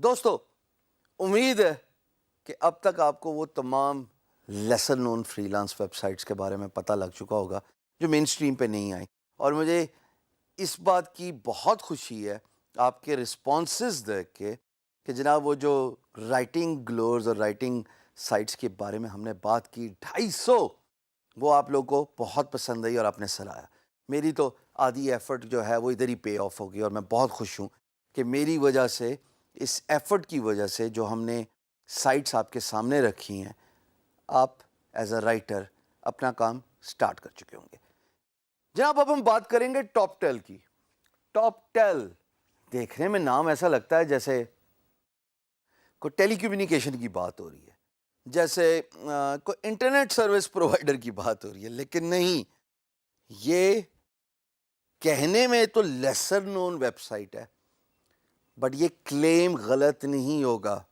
دوستو امید ہے کہ اب تک آپ کو وہ تمام لیسر نون فری لانس ویب سائٹس کے بارے میں پتہ لگ چکا ہوگا جو مین سٹریم پہ نہیں آئیں، اور مجھے اس بات کی بہت خوشی ہے آپ کے رسپانسز دیکھ کے کہ جناب وہ جو رائٹنگ گلورز اور رائٹنگ سائٹس کے بارے میں ہم نے بات کی 250 وہ آپ لوگوں کو بہت پسند آئی اور آپ نے سراہا۔ میری تو آدھی ایفرٹ جو ہے وہ ادھر ہی پے آف ہوگی، اور میں بہت خوش ہوں کہ میری وجہ سے، اس ایفرٹ کی وجہ سے جو ہم نے سائٹس آپ کے سامنے رکھی ہیں، آپ ایز اے رائٹر اپنا کام سٹارٹ کر چکے ہوں گے۔ جناب اب ہم بات کریں گے ٹاپ ٹیل کی۔ ٹاپ ٹیل دیکھنے میں نام ایسا لگتا ہے جیسے کوئی ٹیلی کمیونیکیشن کی بات ہو رہی ہے، جیسے کوئی انٹرنیٹ سروس پرووائڈر کی بات ہو رہی ہے، لیکن نہیں، یہ کہنے میں تو لیسر نون ویب سائٹ ہے، بٹ یہ کلیم غلط نہیں ہوگا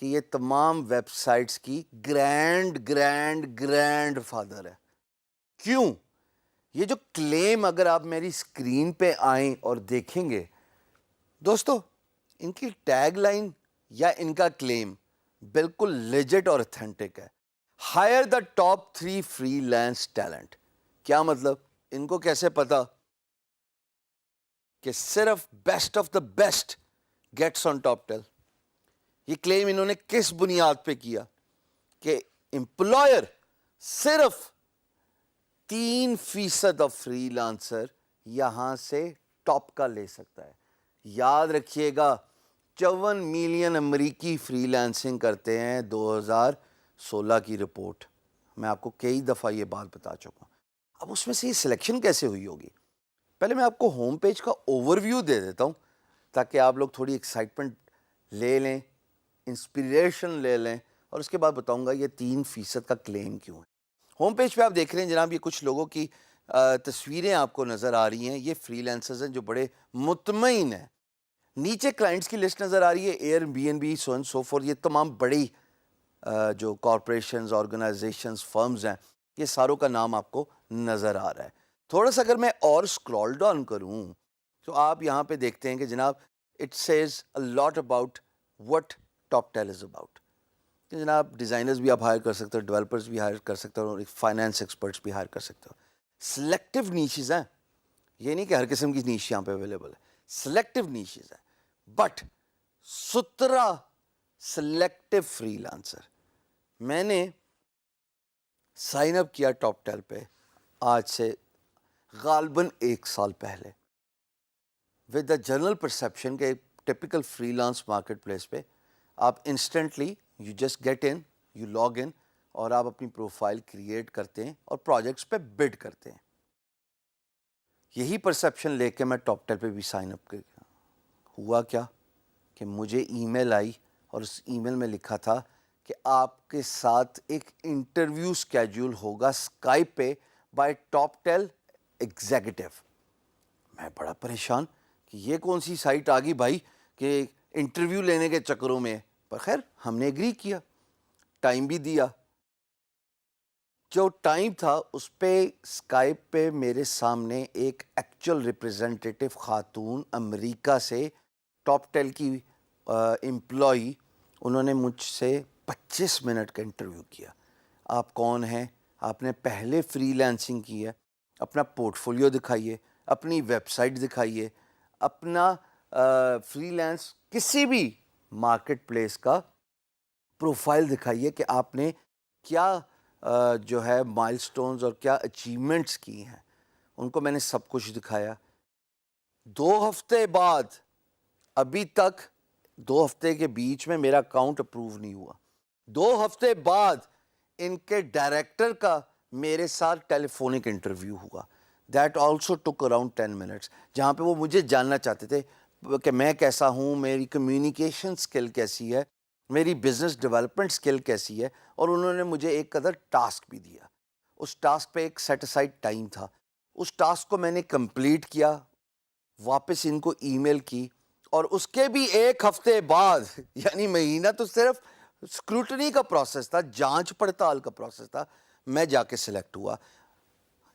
کہ یہ تمام ویب سائٹس کی گرینڈ گرینڈ گرینڈ فادر ہے۔ کیوں؟ یہ جو کلیم اگر آپ میری اسکرین پہ آئیں اور دیکھیں گے دوستو، ان کی ٹیگ لائن یا ان کا کلیم بالکل لیجٹ اور اتھینٹک ہے۔ Hire the top 3 freelance talent. کیا مطلب؟ ان کو کیسے پتا کہ صرف best of the best gets on top tail? یہ کلیم انہوں نے کس بنیاد پہ کیا کہ امپلائر صرف 3% آف فری لانسر یہاں سے ٹاپ کا لے سکتا ہے۔ یاد رکھیے گا 54 ملین امریکی فری لانسنگ کرتے ہیں، 2016 کی رپورٹ، میں آپ کو کئی دفعہ یہ بات بتا چکا ہوں۔ اب اس میں سے یہ سلیکشن کیسے ہوئی ہوگی؟ پہلے میں آپ کو ہوم پیج کا اوور ویو دے دیتا ہوں تاکہ آپ لوگ تھوڑی ایکسائٹمنٹ لے لیں، انسپریشن لے لیں، اور اس کے بعد بتاؤں گا یہ 3% کا کلیم کیوں ہے۔ ہوم پیج پہ آپ دیکھ رہے ہیں جناب، یہ کچھ لوگوں کی تصویریں آپ کو نظر آ رہی ہیں۔ یہ فری لانسرز ہیں جو بڑے مطمئن ہیں۔ نیچے کلائنٹس کی لسٹ نظر آ رہی ہے، Airbnb, so and so forth. یہ تمام بڑی جو کارپوریشنز، آرگنائزیشنز، فرمز ہیں، یہ ساروں کا نام آپ کو نظر آ رہا ہے۔ تھوڑا سا اگر میں اور اسکرول ڈاؤن کروں تو آپ یہاں پہ دیکھتے ہیں کہ جناب it says a lot about what top tell is about. کہ جناب ڈیزائنرز بھی آپ ہائر کر سکتے ہو، ڈیولپرز بھی ہائر کر سکتے ہو، اور فائنینس ایکسپرٹس بھی ہائر کر سکتے ہو۔ سلیکٹیو نیشز ہیں، یہ نہیں کہ ہر قسم کی نیش یہاں پہ اویلیبل ہے، سلیکٹیو نیشز ہیں، بٹ 17 سلیکٹیو فری لانسر۔ میں نے سائن اپ کیا ٹاپ ٹیل پہ آج سے غالباً 1 سال پہلے، ود دا جنرل پرسیپشن کہ typical freelance marketplace پہ آپ instantly you just get in, you log in, اور آپ اپنی پروفائل کریٹ کرتے ہیں اور پروجیکٹس پہ بڈ کرتے ہیں۔ یہی پرسیپشن لے کے میں ٹاپ ٹیل پہ بھی سائن اپ کر گیا۔ ہوا کیا کہ مجھے ای میل آئی، اور اس ای میل میں لکھا تھا کہ آپ کے ساتھ ایک انٹرویو اسکیڈول ہوگا اسکائپ پہ بائی ٹاپ ٹیل ایگزیکٹو۔ میں بڑا پریشان کہ یہ کون سی سائٹ آ گئی بھائی کہ انٹرویو لینے کے چکروں میں، پر خیر ہم نے ایگری کیا، ٹائم بھی دیا۔ جو ٹائم تھا اس پہ اسکائپ پہ میرے سامنے ایک ایکچوئل ریپرزینٹیٹیو خاتون امریکہ سے، ٹاپ ٹیل کی امپلائی، انہوں نے مجھ سے 25 منٹ کا انٹرویو کیا۔ آپ کون ہیں؟ آپ نے پہلے فری لانسنگ کی ہے؟ اپنا پورٹ فولیو دکھائیے، اپنی ویب سائٹ دکھائیے، اپنا فری لانس کسی بھی مارکیٹ پلیس کا پروفائل دکھائیے کہ آپ نے کیا جو ہے مائل سٹونز اور کیا اچیومنٹس کی ہیں۔ ان کو میں نے سب کچھ دکھایا۔ 2 ہفتے بعد، ابھی تک 2 ہفتے کے بیچ میں میرا اکاؤنٹ اپروو نہیں ہوا، 2 ہفتے بعد ان کے ڈائریکٹر کا میرے ساتھ ٹیلی فونک انٹرویو ہوا، that also took around 10 minutes, جہاں پہ وہ مجھے جاننا چاہتے تھے کہ میں کیسا ہوں، میری کمیونیکیشن سکل کیسی ہے، میری بزنس ڈیولپمنٹ سکل کیسی ہے، اور انہوں نے مجھے ایک قدر ٹاسک بھی دیا۔ اس ٹاسک پہ ایک سیٹ اسائڈ ٹائم تھا، اس ٹاسک کو میں نے کمپلیٹ کیا، واپس ان کو ای میل کی، اور اس کے بھی 1 ہفتے بعد، یعنی مہینہ تو صرف اسکروٹنی کا پروسیس تھا، جانچ پڑتال کا پروسیس تھا، میں جا کے سلیکٹ ہوا۔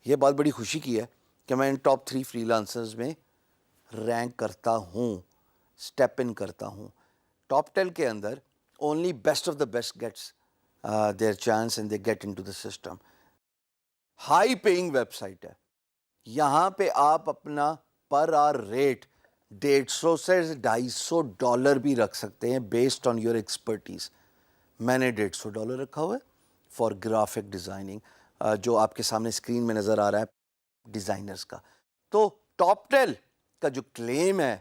یہ بات بڑی خوشی کی ہے کہ میں ان ٹاپ 3 فری لانسرز میں رینک کرتا ہوں، سٹیپ ان کرتا ہوں۔ ٹاپ 10 کے اندر only best of the best gets their chance and they get into the system. High paying website ہے. یہاں پہ آپ اپنا پر آر ریٹ $150 سے $250 بھی رکھ سکتے ہیں بیسڈ آن یور ایکسپرٹیز. میں نے $150 رکھا ہوا ہے فار گرافک ڈیزائننگ, جو آپ کے سامنے اسکرین میں نظر آ رہا ہے ڈیزائنرز کا. تو ٹاپ 10 کا جو کلیم ہے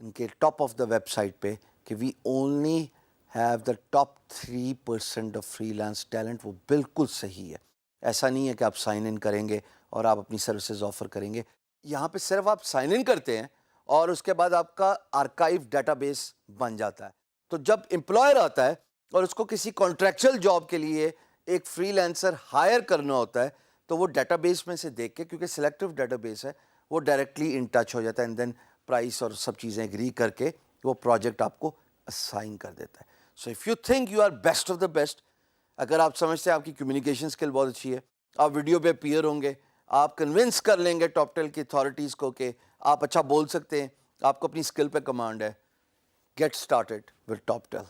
ان کے top of the website پہ کہ we only have the top 3% of freelance talent, وہ بالکل صحیح ہے. ایسا نہیں ہے کہ آپ سائن ان کریں گے اور آپ اپنی سروسز آفر کریں گے. یہاں پہ صرف آپ سائن ان کرتے ہیں اور اس کے بعد آپ کا آرکائیو ڈیٹا بیس بن جاتا ہے. تو جب امپلائر آتا ہے اور اس کو کسی کانٹریکچل جاب کے لیے ایک فری لانسر ہائر کرنا ہوتا ہے تو وہ ڈیٹا بیس میں سے دیکھ کے, کیونکہ سلیکٹو ڈیٹا بیس ہے, وہ ڈائریکٹلی ان ٹچ ہو جاتا ہے اینڈ دین پرائس اور سب چیزیں اگری کر کے وہ پروجیکٹ آپ کو اسائن کر دیتا ہے. So if you think you are best of the best, اگر آپ سمجھتے ہیں آپ کی کمیونیکیشن اسکل بہت اچھی ہے, آپ ویڈیو پہ اپیئر ہوں گے, آپ کنونس کر لیں گے ٹاپ 10 کی اتھارٹیز کو کہ آپ اچھا بول سکتے ہیں, آپ کو اپنی اسکل پہ کمانڈ ہے, گیٹ اسٹارٹیڈ ود ٹاپ 10.